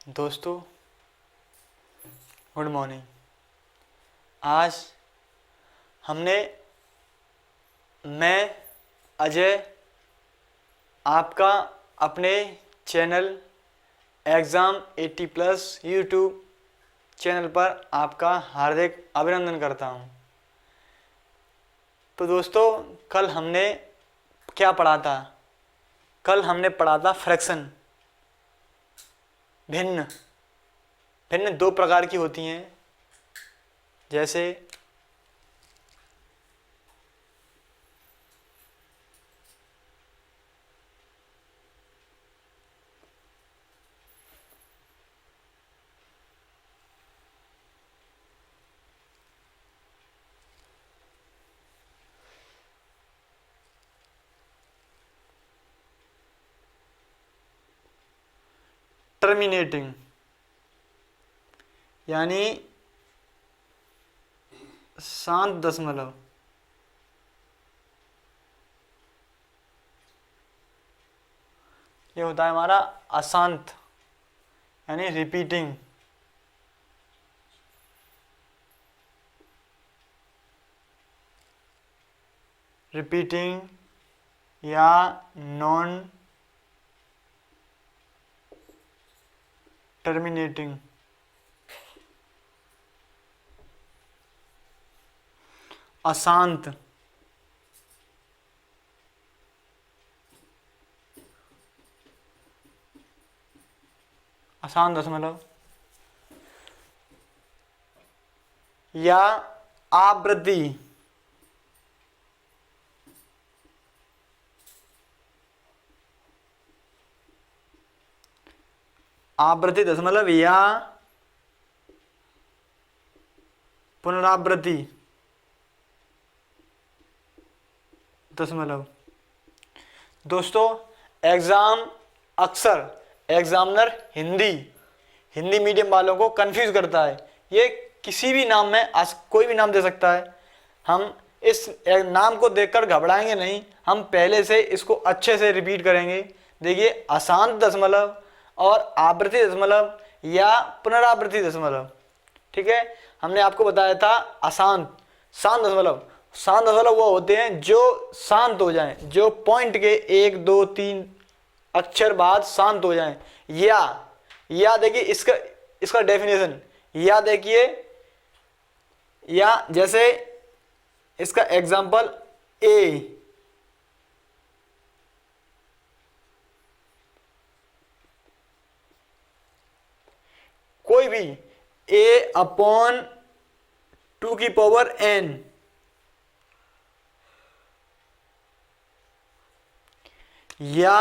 दोस्तों good morning. आज मैं अजय आपका अपने चैनल एग्ज़ाम 80+ यूट्यूब चैनल पर आपका हार्दिक अभिनंदन करता हूं। तो दोस्तों कल हमने क्या पढ़ा था? कल हमने पढ़ा था फ्रैक्शन। भिन्न दो प्रकार की होती हैं, जैसे टर्मिनेटिंग यानी शांत दशमलव, ये होता है हमारा अशांत यानी रिपीटिंग। या नॉन टर्मिनेटिंग। अशांत दशमलव या आवृत्ति दशमलव या पुनरावृत्ति दशमलव। दोस्तों अक्सर एग्जामिनर हिंदी मीडियम वालों को कंफ्यूज करता है। ये किसी भी नाम में कोई भी नाम दे सकता है। हम इस नाम को देखकर घबराएंगे नहीं, हम पहले से इसको अच्छे से रिपीट करेंगे। देखिए, अशांत दशमलव और आवृत्ति दशमलव या पुनरावृत्ति दशमलव। ठीक है, हमने आपको बताया था शांत दशमलव वो होते हैं जो शांत हो जाएं, जो पॉइंट के 1 2 3 अक्षर बाद शांत हो जाएं। या देखिए इसका डेफिनेशन या देखिए, या जैसे इसका एग्जांपल ए, कोई भी a/2n या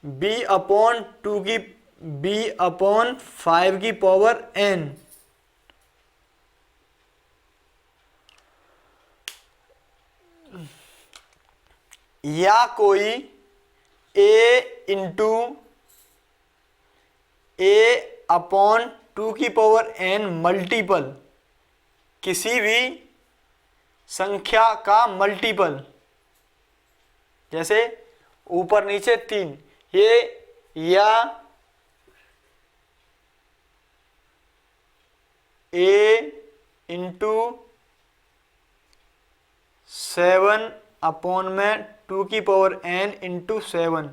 b/5n या कोई a/2n मल्टीपल, किसी भी संख्या का मल्टीपल, जैसे ऊपर नीचे 3, ये या a/7/2n/7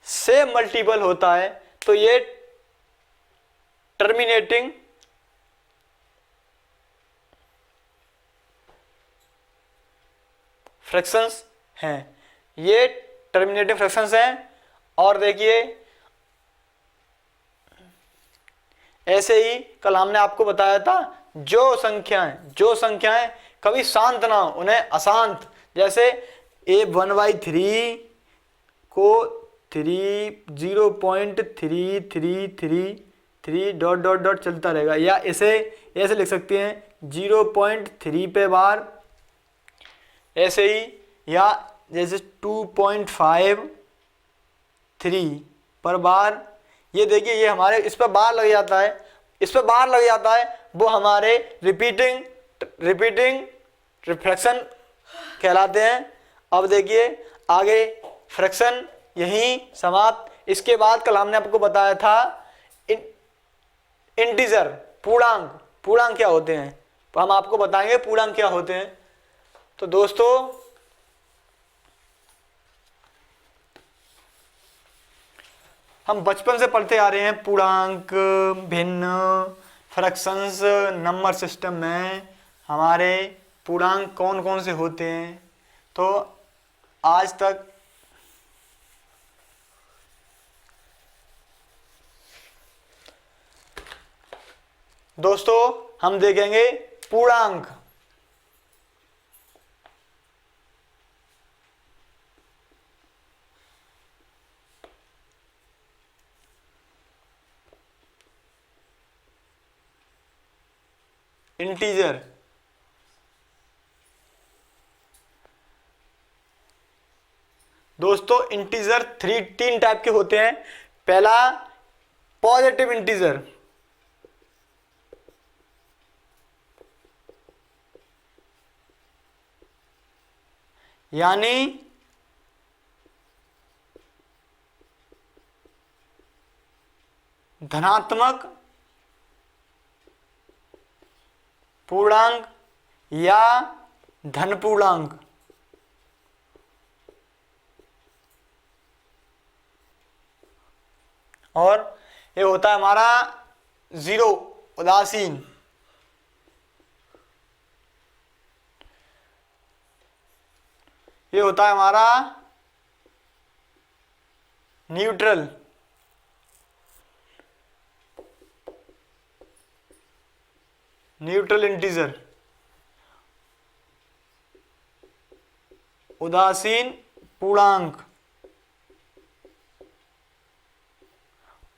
से मल्टीपल होता है, तो ये टर्मिनेटिंग फ्रैक्शंस हैं। ये टर्मिनेटिंग फ्रैक्शंस हैं। और देखिए, ऐसे ही कल हमने आपको बताया था, जो संख्याएं कभी शांत ना हो उन्हें अशांत, जैसे a1/3 को 0.3333 चलता रहेगा, या इसे ऐसे लिख सकते हैं 0.3 पे बार, ऐसे ही, या जैसे 2.53 पर बार। ये देखिए, ये हमारे इस पर बार लग जाता है, वो हमारे रिपीटिंग रिफ्रैक्शन कहलाते हैं। अब देखिए आगे, फ्रैक्शन यहीं समाप्त। इसके बाद कल हमने आपको बताया था इंटीजर, पूर्णांक। पूर्णांक क्या होते हैं, तो हम आपको बताएंगे पूर्णांक क्या होते हैं। तो दोस्तों हम बचपन से पढ़ते आ रहे हैं पूर्णांक, भिन्न, फ्रैक्शंस, नंबर सिस्टम में हमारे पूर्णांक कौन कौन से होते हैं। तो आज तक दोस्तों हम देखेंगे पूर्णांक। इंटीजर, दोस्तों इंटीजर तीन टाइप के होते हैं। पहला पॉजिटिव इंटीजर, यानी धनात्मक पूर्णांक या धन पूर्णांक। और ये होता है हमारा जीरो, उदासीन। ये होता है हमारा न्यूट्रल। न्यूट्रल इंटीजर, उदासीन पूर्णांक।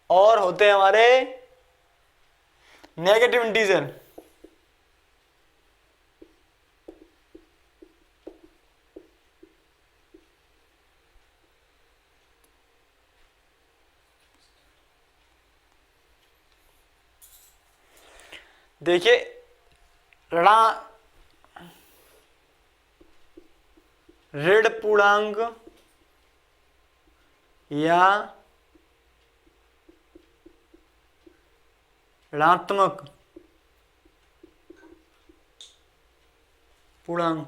और होते हैं हमारे नेगेटिव इंटीजर, देखिए ऋण पूर्णांक या ऋणात्मक पूर्णांक।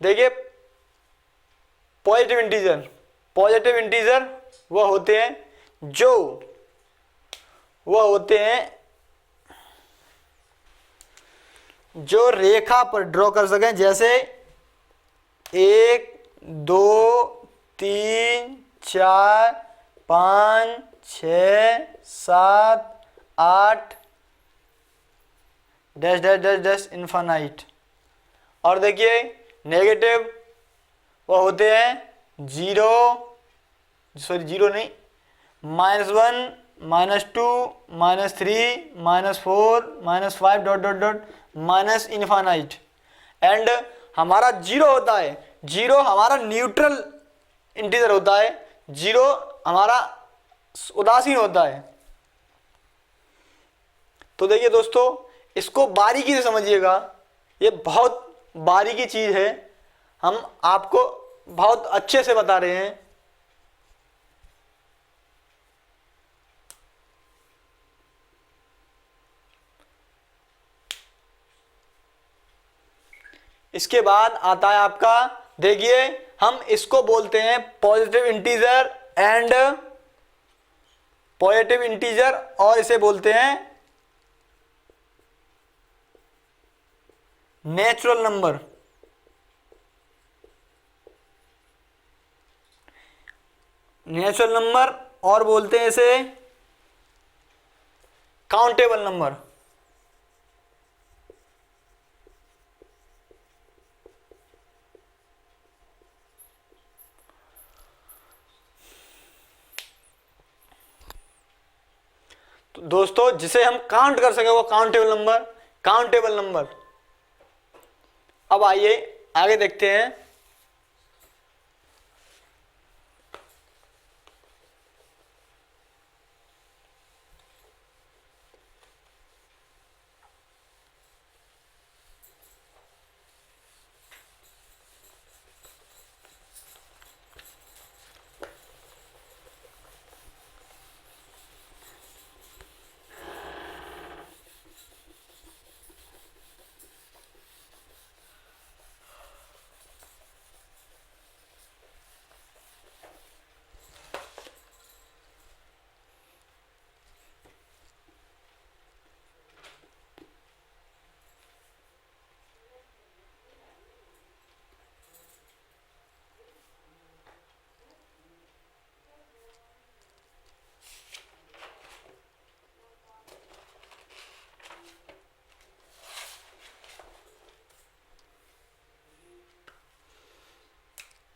देखिए पॉजिटिव इंटीजर, पॉजिटिव इंटीजर वह होते हैं जो रेखा पर ड्रॉ कर सकें, जैसे 1 2 3 4 5 6 7 8 dash dash dash dash infinite. और देखिए नेगेटिव वो होते हैं जीरो नहीं, -1 -2 -3 -4 -5 dot dot dot minus infinite. And हमारा जीरो होता है, जीरो हमारा न्यूट्रल इंटीजर होता है, जीरो हमारा उदासीन होता है। तो देखिए दोस्तों इसको बारीकी से समझिएगा, ये बहुत बारीकी चीज है, हम आपको बहुत अच्छे से बता रहे हैं। इसके बाद आता है आपका, देखिए हम इसको बोलते हैं positive integer and positive integer, और इसे बोलते हैं नेचुरल नंबर। नेचुरल नंबर और बोलते हैं इसे काउंटेबल नंबर। तो दोस्तों जिसे हम काउंट कर सके वो काउंटेबल नंबर, काउंटेबल नंबर। अब आइए आगे देखते हैं।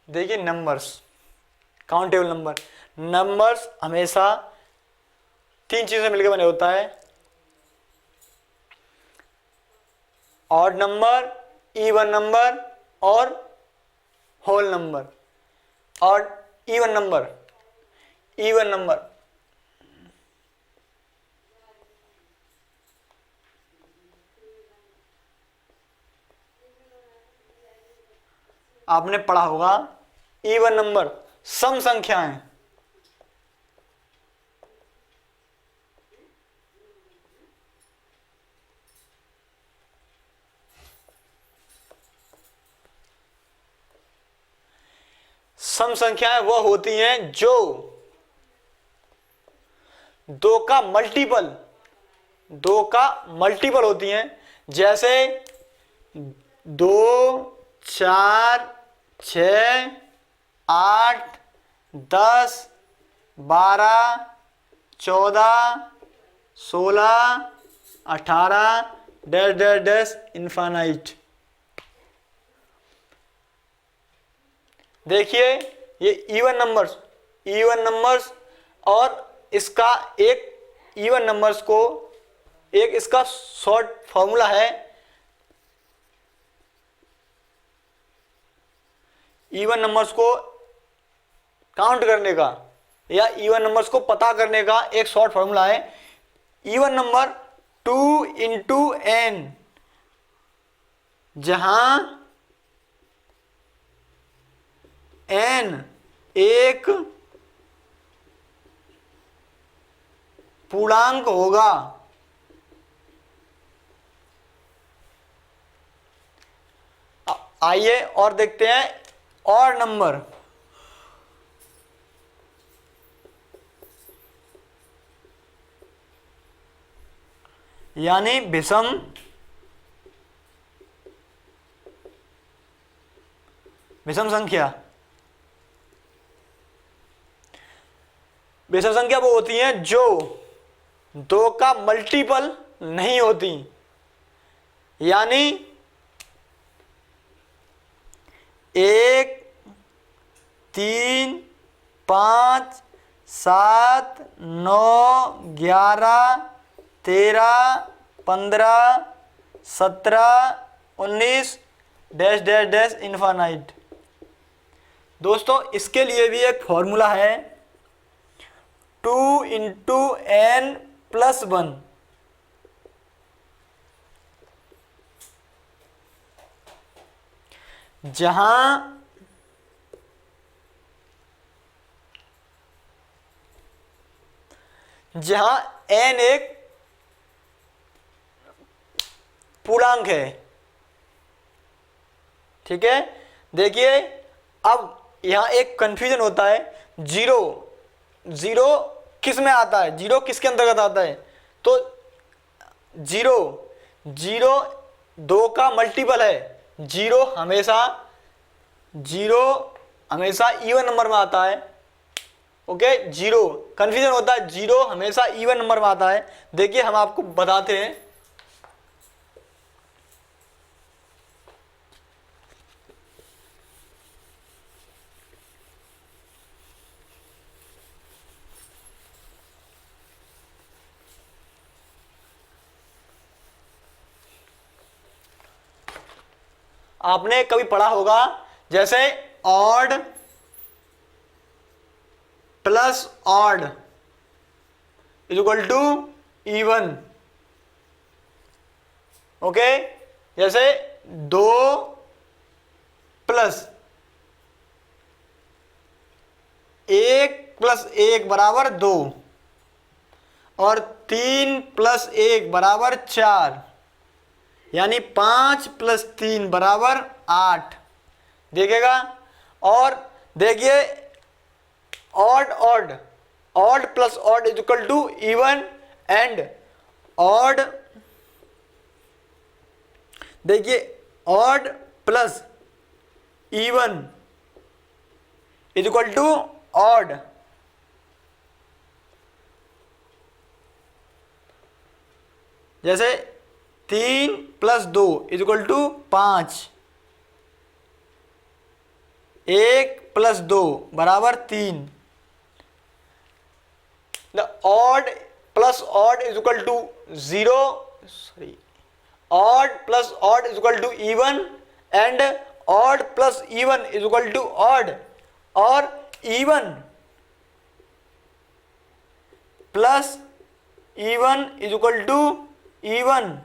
देखिए नंबर्स, काउंटेबल नंबर्स हमेशा तीन चीजों से मिलकर बने होता है, ऑड नंबर, इवन नंबर और होल नंबर। और इवन नंबर आपने पढ़ा होगा, इवन नंबर सम संख्याएं, सम संख्याएं वह होती हैं जो दो का मल्टीपल होती हैं। जैसे 2, 4, 6, 8, 10, 12, 14, 16, 18 डैश डैश डैश इनफाइनाइट। देखिए ये इवन नंबर्स और इसका एक इवन नंबर्स को एक इसका शॉर्ट फॉर्मूला है, इवन नंबर्स को काउंट करने का या इवन नंबर्स को पता करने का एक शॉर्ट फॉर्मूला है। इवन नंबर 2 इंटू n, जहां n एक पूर्णांक होगा। आइए और देखते हैं और नंबर। यानी विषम संख्या। विषम संख्या वो होती हैं जो दो का मल्टीपल नहीं होती, यानी 1, 3, 5, 7, 9, 11, 13, 15, 17, 19 डैश डैश डैश इनफाइनाइट। दोस्तों इसके लिए भी एक फॉर्मूला है, 2 इंटू n प्लस 1। जहां n एक पूर्णांक है। ठीक है, देखिए अब यहां एक कंफ्यूजन होता है, जीरो किस में आता है, जीरो किसके अंतर्गत आता है। तो जीरो दो का मल्टीपल है, जीरो हमेशा इवन नंबर में आता है। ओके, जीरो कंफ्यूजन होता है, जीरो हमेशा इवन नंबर में आता है। देखिए हम आपको बताते हैं, आपने कभी पढ़ा होगा जैसे odd plus odd is equal to even. Okay, जैसे 2 प्लस 1 प्लस 1 बराबर 2 और 3 प्लस 1 बराबर 4, यानी 5 प्लस 3 बराबर 8। देखिएगा, और देखिए odd plus odd is equal to even and odd. देखिए odd plus even is equal to odd. जैसे 3 plus 2 is equal to 5, 1 plus 2 बराबर 3। The odd plus odd is equal to 0, sorry, odd plus odd is equal to even and odd plus even is equal to odd, और even plus even is equal to even.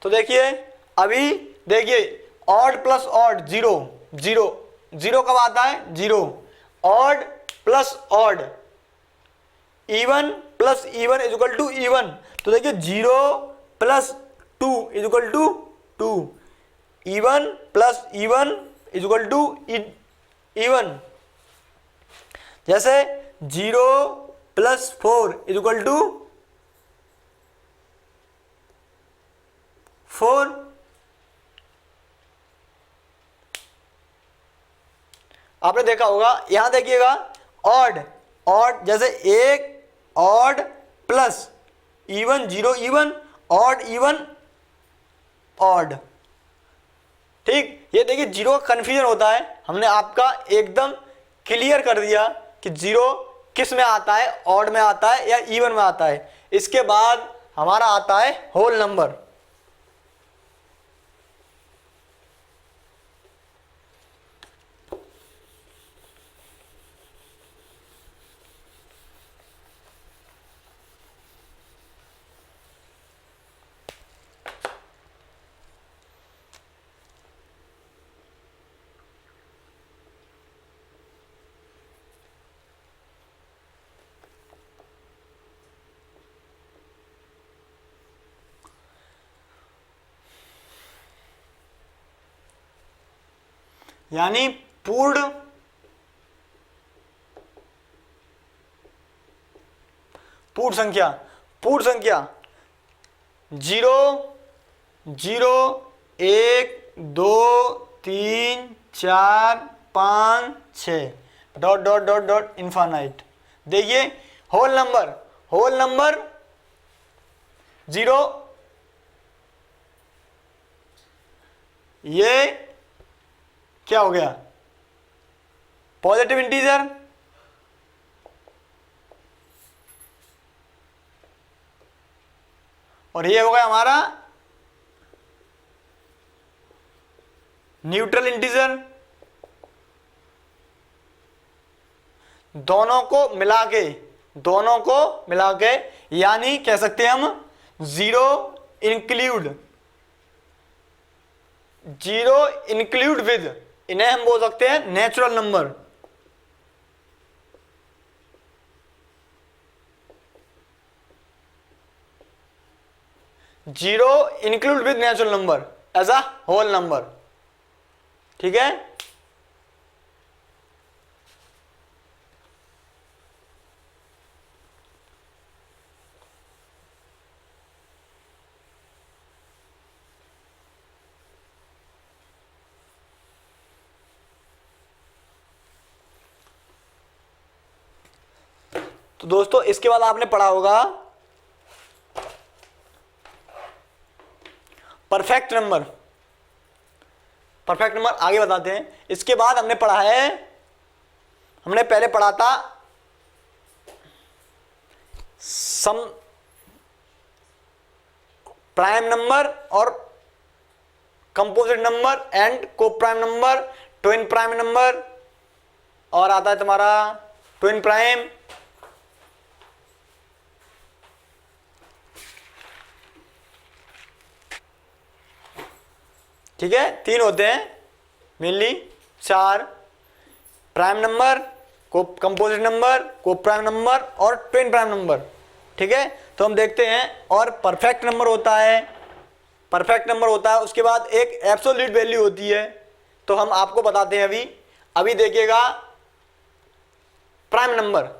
तो देखिए अभी देखिए odd plus odd 0 0 0 कब आता है 0, odd plus odd, even plus even is equal to even. तो देखिए 0 plus 2 is equal to 2, even plus even is equal to even. जैसे 0 प्लस 4 इज इक्वल टू 4। आपने देखा होगा, यहां देखिएगा ऑड ऑड, जैसे 1 odd plus even 0 even, odd even odd. ठीक, ये देखिए 0 का कंफ्यूजन होता है, हमने आपका एकदम क्लियर कर दिया कि 0 किस में आता है, ऑड में आता है या इवन में आता है। इसके बाद हमारा आता है होल नंबर। यानी पूर्ण संख्या, पूर्ण संख्या 0 0 1 2 3 4 5 6 dot dot dot dot infinite. देखिए होल नंबर, होल नंबर 0, ये क्या हो गया पॉजिटिव इंटीजर, और ये हो गया हमारा न्यूट्रल इंटीजर। दोनों को मिला के यानी कह सकते हैं हम 0 इंक्लूड विद, इन्हें हम बोल सकते हैं natural number. Zero include with natural number as a whole number. ठीक है, तो दोस्तों इसके बाद आपने पढ़ा होगा परफेक्ट नंबर। परफेक्ट नंबर आगे बताते हैं। इसके बाद हमने पढ़ा है, हमने पहले पढ़ा था सम प्राइम नंबर और कंपोजिट नंबर एंड को prime number, twin prime number, और आता है तुम्हारा ट्विन प्राइम, ठीक है, 3 होते हैं मेनली, 4 प्राइम नंबर, को कंपोजिट नंबर, को प्राइम नंबर और ट्विन प्राइम नंबर। ठीक है, तो हम देखते हैं। और परफेक्ट नंबर होता है, परफेक्ट नंबर होता है, उसके बाद एक एब्सोल्यूट वैल्यू होती है, तो हम आपको बताते हैं अभी। अभी देखिएगा प्राइम नंबर,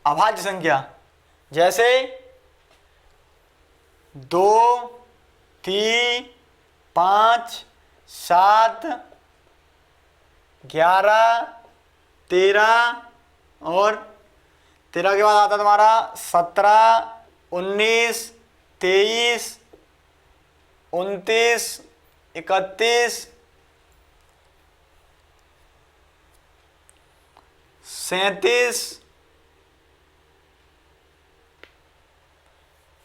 अभाज्य संख्या, जैसे 2, 3, 5, 7, 11, 13 और 13 के बाद आता है तुम्हारा 17, 19, 23, 29, 31, 37।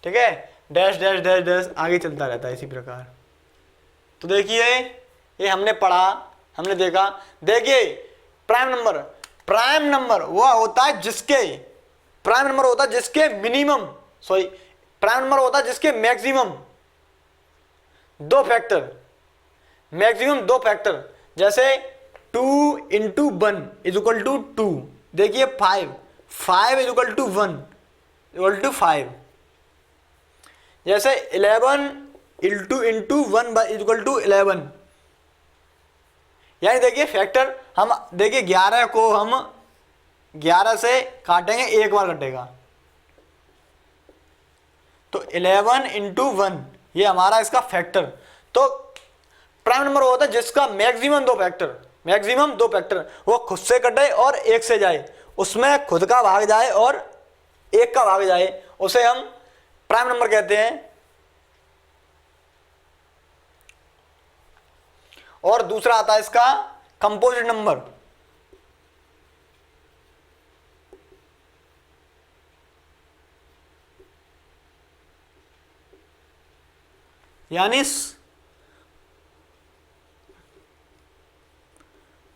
ठीक है, डैश डैश डैश डैश आगे चलता रहता है इसी प्रकार। तो देखिए ये हमने पढ़ा, हमने देखा। देखिए प्राइम नंबर वह होता है जिसके मिनिमम, सॉरी प्राइम नंबर होता है जिसके मैक्सिमम मैक्सिमम दो फैक्टर, जैसे 2 × 1 = 2। देखिए 5 = 1 = 5। जैसे 11 × 1 = 11। यानी देखिए फैक्टर, हम देखिए 11 को हम 11 से काटेंगे, एक बार कटेगा, तो 11 × 1 ये हमारा इसका फैक्टर। तो प्राइम नंबर होता है जिसका मैक्सिमम दो फैक्टर, वो खुद से कटे और एक से जाए, उसमें खुद का भाग जाए और एक का भाग जाए, उसे हम प्राइम नंबर कहते हैं। और दूसरा आता है इसका कंपोजिट नंबर। यानी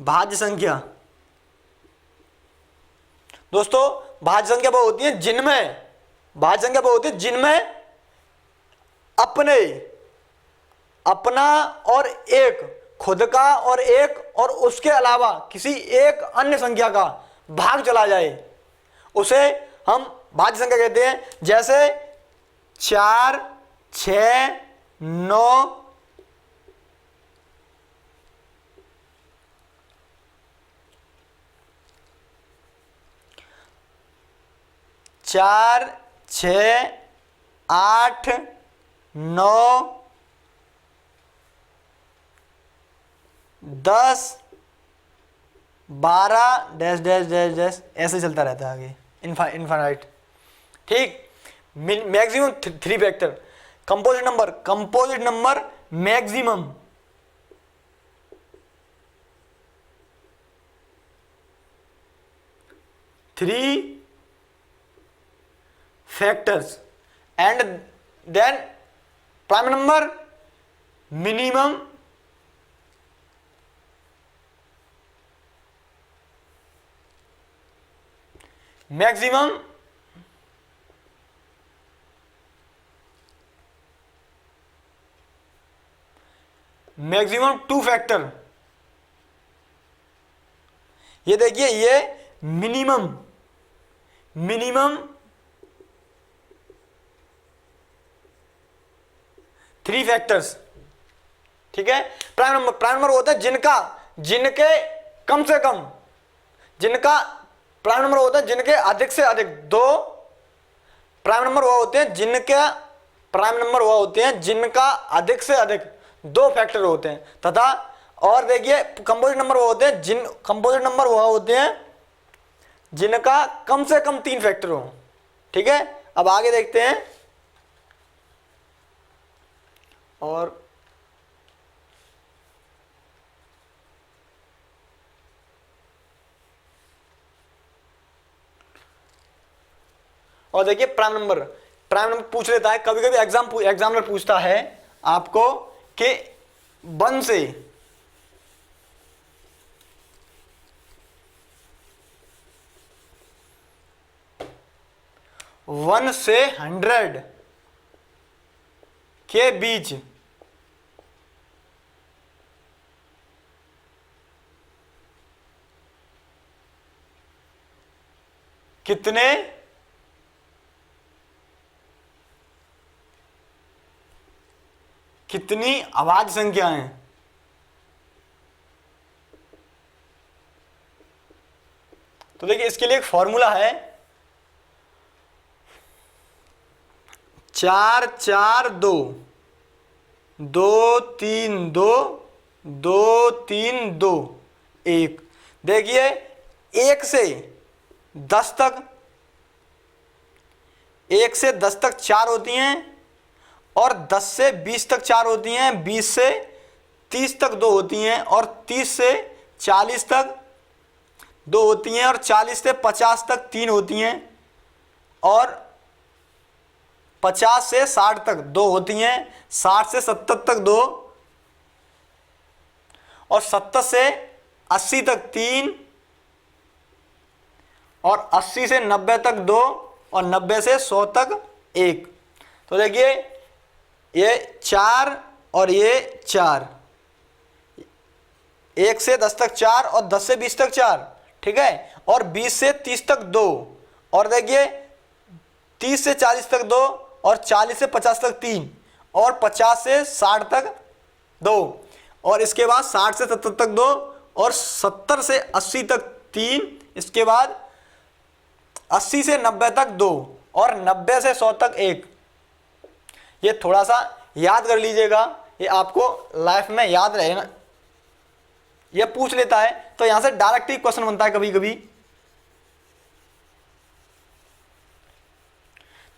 भाज्य संख्या। दोस्तों भाज्य संख्या वो होती है जिनमें अपना और एक, खुद का और एक, और उसके अलावा किसी एक अन्य संख्या का भाग चला जाए, उसे हम भाज्य संख्या कहते हैं। जैसे 4, 6, 9, 4, 6, 8, 9, 10, 12 डैश डैश डैश डैश ऐसे चलता रहता है आगे इनफाइनाइट। ठीक, maximum 3 factor. Composite number maximum 3 factors and then prime number minimum maximum maximum 2 factor. ये देखिए ये मिनिमम 3 फैक्टर्स। ठीक है, प्राइम नंबर होता है जिनके कम से कम, प्राइम नंबर होता है जिनके अधिक से अधिक 2 प्राइम नंबर हुआ होते हैं, जिनका अधिक से अधिक 2 फैक्टर होते हैं। तथा और देखिए कंपोजिट नंबर हुआ होते हैं जिनका कम से कम 3 फैक्टर हो। ठीक है, अब आगे देखते हैं। और देखिए प्राइम नंबर पूछ लेता है, कभी कभी एग्जामिनर पूछता है आपको कि 1 से 100 के बीच कितनी अभाज्य संख्या हैं। तो देखिए इसके लिए एक फॉर्मूला है, 4 4 2, 2 3 2, 2 3 2 1। देखिए 1 से 10 तक, 1 से 10 तक 4 होती हैं और 10 से 20 तक 4 होती हैं, 20 से 30 तक 2 होती हैं और 30 से 40 तक 2 होती हैं और 40 से 50 तक 3 होती हैं और 50 से 60 तक 2 होती हैं, 60 से 70 तक 2 और 70 से 80 तक 3 और 80 से 90 तक 2 और 90 से 100 तक 1। तो देखिए ये 4 और ये 4, 1 से 10 तक 4 और 10 से 20 तक 4, ठीक है, और 20 से 30 तक 2 और देखिए 30 से 40 तक 2 और 40 से 50 तक 3 और 50 से 60 तक 2 और इसके बाद 60 से 70 तक 2 और 70 से 80 तक 3, इसके बाद 80 से 90 तक 2 और 90 से 100 तक 1। ये थोड़ा सा याद कर लीजिएगा, ये आपको लाइफ में याद रहेगा। ये पूछ लेता है तो यहां से डायरेक्ट ही क्वेश्चन बनता है कभी कभी,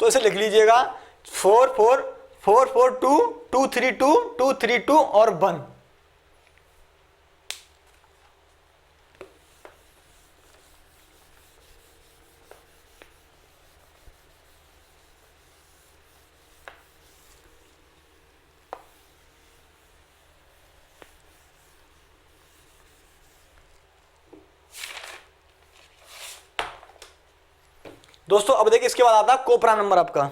तो इसे लिख लीजिएगा 4 4 4 4 2 2 3 2 2 3 2 और 1। दोस्तों अब देखिए इसके बाद आता है कोप्राइम नंबर आपका।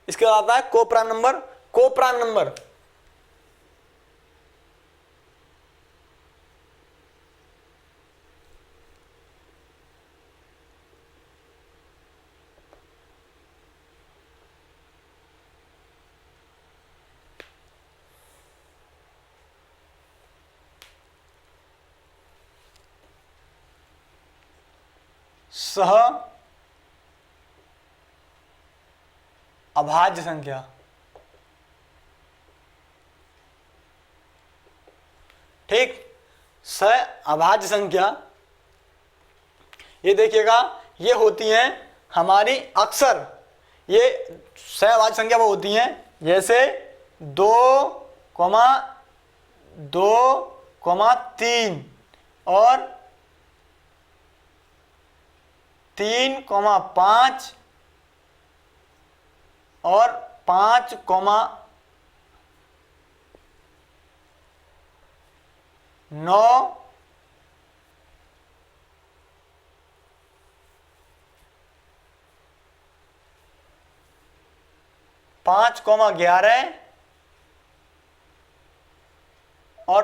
इसके बाद आता है कोप्राइम नंबर। कोप्राइम नंबर सह अभाज्य संख्या। ठीक, सह अभाज्य संख्या ये देखिएगा, ये होती हैं हमारी अक्सर, ये सह अभाज्य संख्या वो होती हैं जैसे 2, 2, 3 और 3, 5 और 5, 9 5, 11 और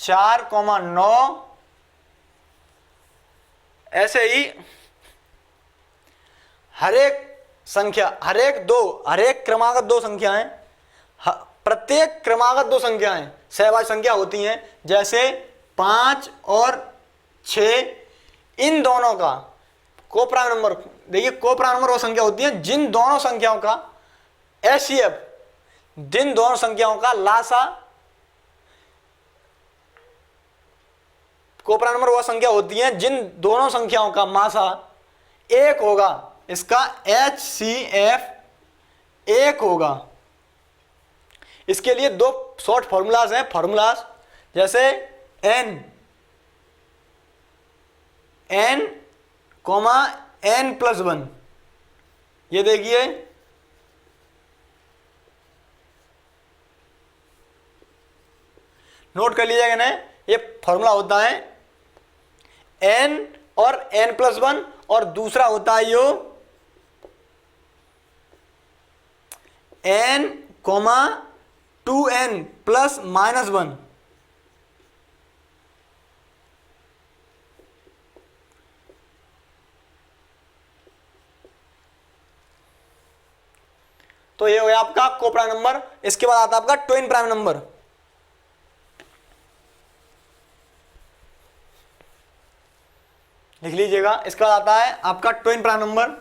4, 9 ऐसे ही हरेक संख्या, हरेक क्रमागत 2 संख्याएं, प्रत्येक क्रमागत 2 संख्याएं सहभाज्य संख्या होती हैं। जैसे 5 और 6, इन दोनों का कोप्राइम नंबर, देखिए कोप्राइम नंबर वो संख्या होती है जिन दोनों संख्याओं का HCF, जिन दोनों संख्याओं का लासा, कोप्राइम नंबर वह संख्या होती है जिन दोनों संख्याओं का मासा 1 होगा, इसका HCF 1 होगा। इसके लिए 2 शॉर्ट फॉर्मूलाज हैं, फॉर्मूलाज जैसे n, n+1, ये देखिए नोट कर लीजिएगा ना, ये फॉर्मूला होता है n और n+1 और दूसरा होता है यो n, 2n + -1। तो ये हो गया आपका कोप्राइम नंबर। इसके बाद आता है आपका ट्विन प्राइम नंबर। लिख लीजिएगा। इसके बाद आता है आपका twin prime number.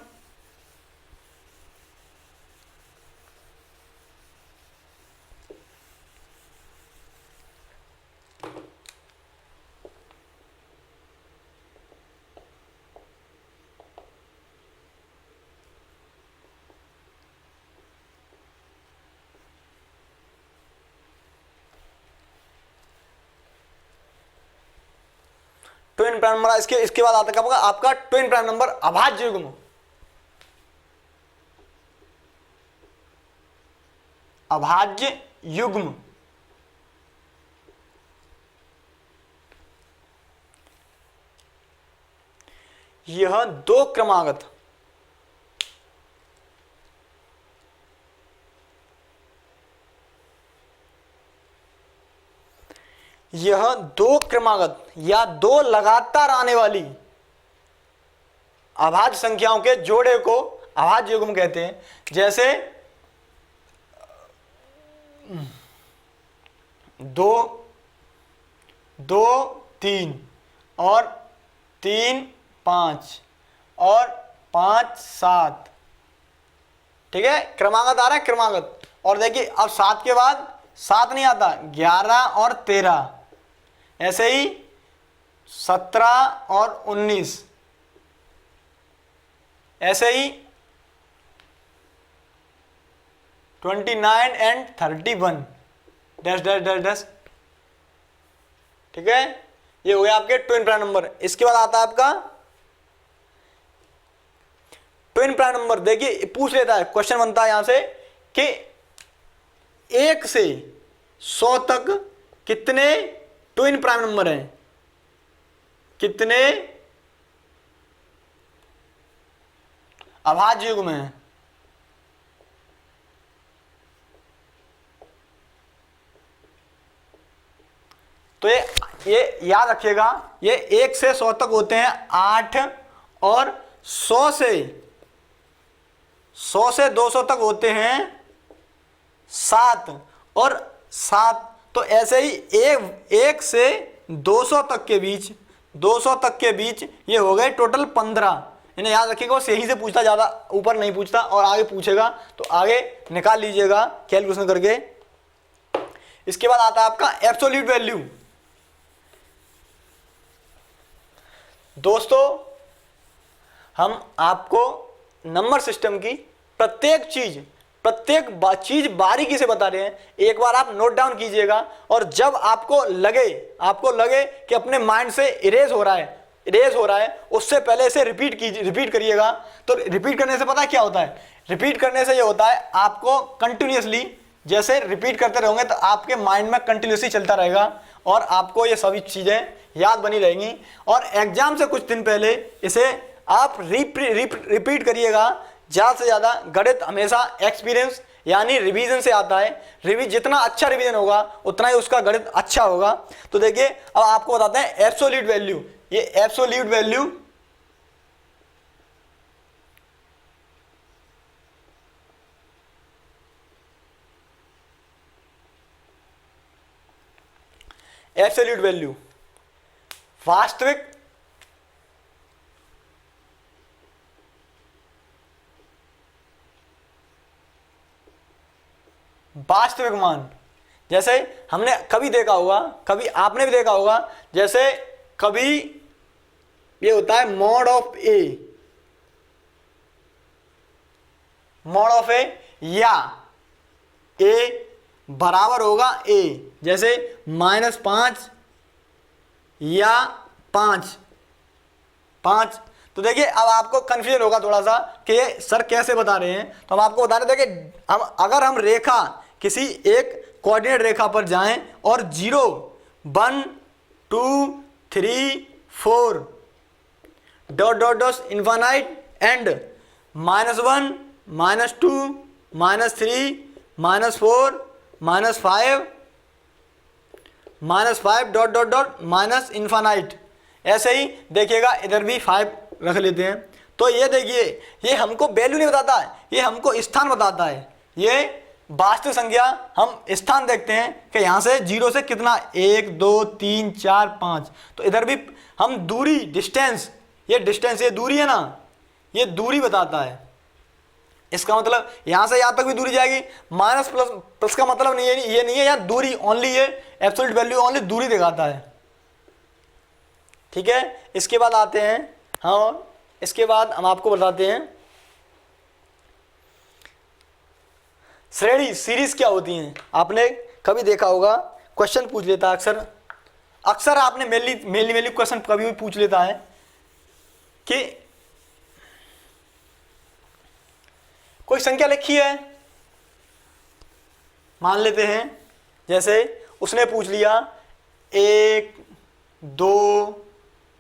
Twin prime number इसके बाद आता है आपका ट्विन प्राइम नंबर अभाज्य युग्म। अभाज्य युग्म यह दो क्रमागत या दो लगातार आने वाली अभाज्य संख्याओं के जोड़े को अभाज्य युग्म कहते हैं। जैसे 2 2 3 और 3 5 और 5 7, ठीक है, क्रमागत आ रहा है क्रमागत। और देखिए अब 7 के बाद 7 नहीं आता, 11 और 13, ऐसे ही 17 और 19, ऐसे ही 29 and 31 dash dash dash dash, ठीक है। ये हो गया आपके ट्विन प्राइम नंबर। इसके बाद आता है आपका ट्विन प्राइम नंबर। देखिए पूछ लेता है, क्वेश्चन बनता है यहां से कि 1 से 100 तक कितने ट्विन प्राइम नंबर हैं, कितने अभाज्य युग्म हैं। तो ये याद रखिएगा, ये 1 से 100 तक होते हैं 8 और 100 से 200 तक होते हैं 7 और 7। तो ऐसे ही 1 से 200 तक के बीच ये हो गए टोटल 15। इन्हें याद रखिएगा, वो यहीं से पूछता, ज़्यादा ऊपर नहीं पूछता, और आगे पूछेगा तो आगे निकाल लीजिएगा कैलकुलेशन करके। इसके बाद आता है आपका एब्सोल्यूट वैल्यू। दोस्तों हम आपको नंबर सिस्टम की प्रत्येक चीज बारीकी से बता रहे हैं। एक बार आप नोट डाउन कीजिएगा, और जब आपको लगे कि अपने माइंड से इरेज हो रहा है, उससे पहले इसे रिपीट करिएगा। तो रिपीट करने से पता है क्या होता है? रिपीट करने से ये होता है, आपको कंटिन्यूअसली जैसे रिपीट करते रहोगे तो आपके माइंड में कंटिन्यूअसली चलता रहेगा, और आपको ये सभी चीजें याद बनी रहेंगी। और एग्जाम से कुछ दिन पहले इसे आप रिपीट करिएगा ज़्यादा से ज़्यादा। गणित हमेशा एक्सपीरियंस यानी रिवीजन से आता है। जितना अच्छा रिवीजन होगा उतना ही उसका गणित अच्छा होगा। तो देखिए अब आपको बताते हैं एब्सोल्यूट वैल्यू। ये एब्सोल्यूट वैल्यू वास्तविक मान। जैसे हमने कभी देखा होगा, कभी आपने भी देखा होगा, जैसे कभी ये होता है मॉड ऑफ ए, या ए बराबर होगा ए, जैसे -5 या 5। तो देखिए अब आपको कंफ्यूजन होगा थोड़ा सा कि ये सर कैसे बता रहे हैं। तो हम आपको बता रहे थे कि अगर हम रेखा किसी एक कोऑर्डिनेट रेखा पर जाएं और 0 1 2 3 4 dot dot dot infinite and -1 -2 -3 -4 -5 dot dot dot minus infinite, ऐसे ही देखिएगा इधर भी 5 रख लेते हैं। तो ये देखिए, ये हमको वैल्यू नहीं बताता है, ये हमको स्थान बताता है। ये वास्तविक संख्या हम स्थान देखते हैं कि यहाँ से 0 से कितना, 1 2 3 4 5। तो इधर भी हम दूरी डिस्टेंस ये डिस्टेंस, ये दूरी है ना, ये दूरी बताता है। इसका मतलब यहां से यहां तक भी दूरी जाएगी। माइनस प्लस, प्लस का मतलब नहीं है, ये नहीं है यहाँ दूरी, ओनली ये एब्सोल्यूट वैल्यू ओनली दूरी दिखाता है। ठीक है, इसके बाद आते हैं, हाँ इसके बाद हम आपको बताते हैं श्रेणी, सीरीज क्या होती हैं। आपने कभी देखा होगा, क्वेश्चन पूछ लेता है अक्सर, अक्सर आपने मेनली क्वेश्चन कभी भी पूछ लेता है कि कोई संख्या लिखी है, मान लेते हैं जैसे उसने पूछ लिया 1 2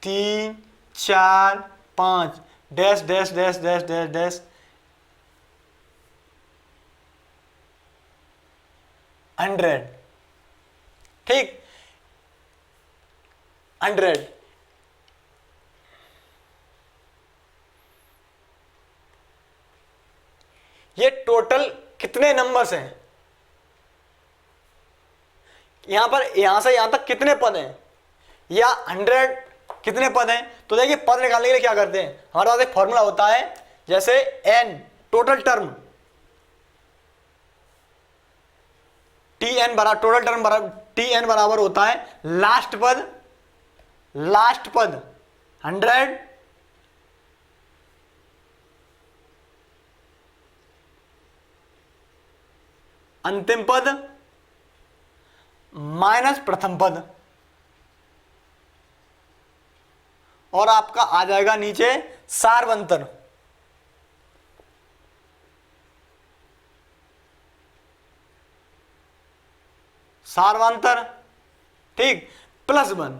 3 4 5 dash dash dash dash dash dash 100, ठीक 100। ये टोटल कितने नंबर्स हैं, यहां पर यहां से यहां तक कितने पद हैं, या 100 कितने पद हैं। तो देखिए पद निकालने के लिए क्या करते हैं, हमारे पास एक फॉर्मूला होता है, जैसे n total term, total term tn बराबर होता है लास्ट पद 100 अंतिम पद माइनस प्रथम पद, और आपका आ जाएगा नीचे सार्वंतर। सार्वंतर, ठीक, +1।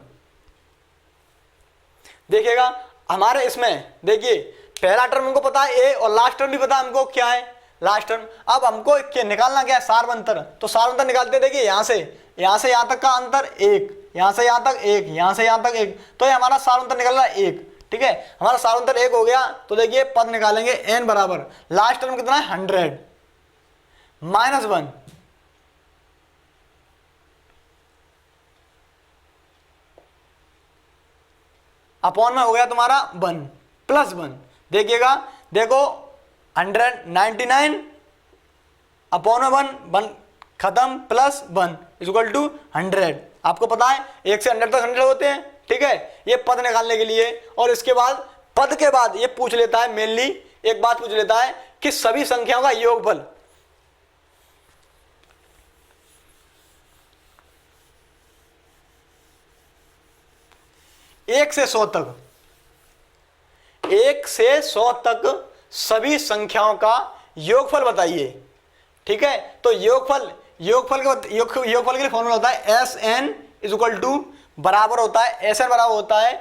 देखिएगा हमारे इसमें, देखिए पहला टर्म हमको पता है a, और लास्ट टर्म भी पता है हमको क्या है, लास्ट टर्म। अब हमको क्या निकालना, क्या है, सार्वंतर। तो सार्वंतर निकालते हैं, देखिए यहां से यहां तक का अंतर 1, यहां से यहां तक 1, यहां से यहां तक 1, तो ये हमारा सार्वंतर निकल रहा है 1। ठीक है, हमारा सार्वंतर 1 हो गया। तो देखिए पद निकालेंगे n बराबर, लास्ट टर्म कितना है 100 -1, अपॉन में हो गया तुम्हारा 1 +1। देखिएगा, देखो 199 अपॉन में 1 खत्म +1 इक्वल टू 100। आपको पता है 1 से 100 तक 100 होते हैं। ठीक है, ये पद निकालने के लिए। और इसके बाद पद के बाद ये पूछ लेता है, मेनली एक बात पूछ लेता है कि सभी संख्याओं का योगफल। एक से 100 तक, 1 से 100 तक सभी संख्याओं का योगफल बताइए। ठीक है, तो योगफल के लिए फॉर्मूला होता है SN इक्वल टू बराबर होता है, SN बराबर होता है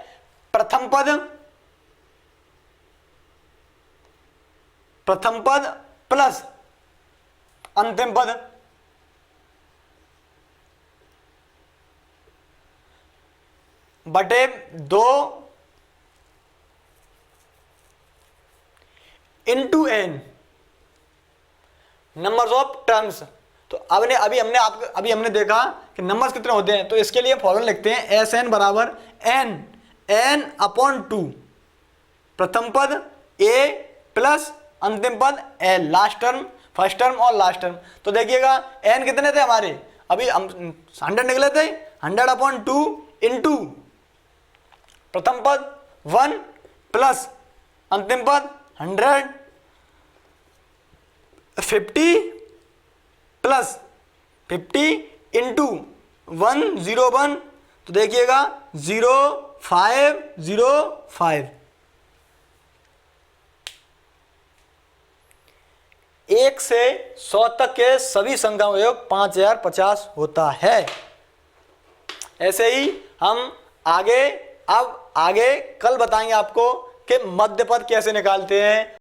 प्रथम पद प्लस अंतिम पद, बटे 2 into n numbers of terms. तो अभी हमने देखा कि नंबर्स कितने होते हैं। तो इसके लिए फॉर्मूला लिखते हैं SN बराबर n अपॉन 2, प्रथम पद a प्लस अंतिम पद l, last term, first term और लास्ट टर्म। तो देखिएगा n कितने थे हमारे, अभी हम 100 निकले थे, 100 अपॉन 2 इंटू प्रथम पद 1 प्लस अंतिम पद 100, 50 प्लस 50 इंटू 101। तो देखिएगा 0505। 1 से 100 तक के सभी संख्याओं का योग 5050 होता है। ऐसे ही हम आगे कल बताएंगे आपको कि मध्य पद कैसे निकालते हैं।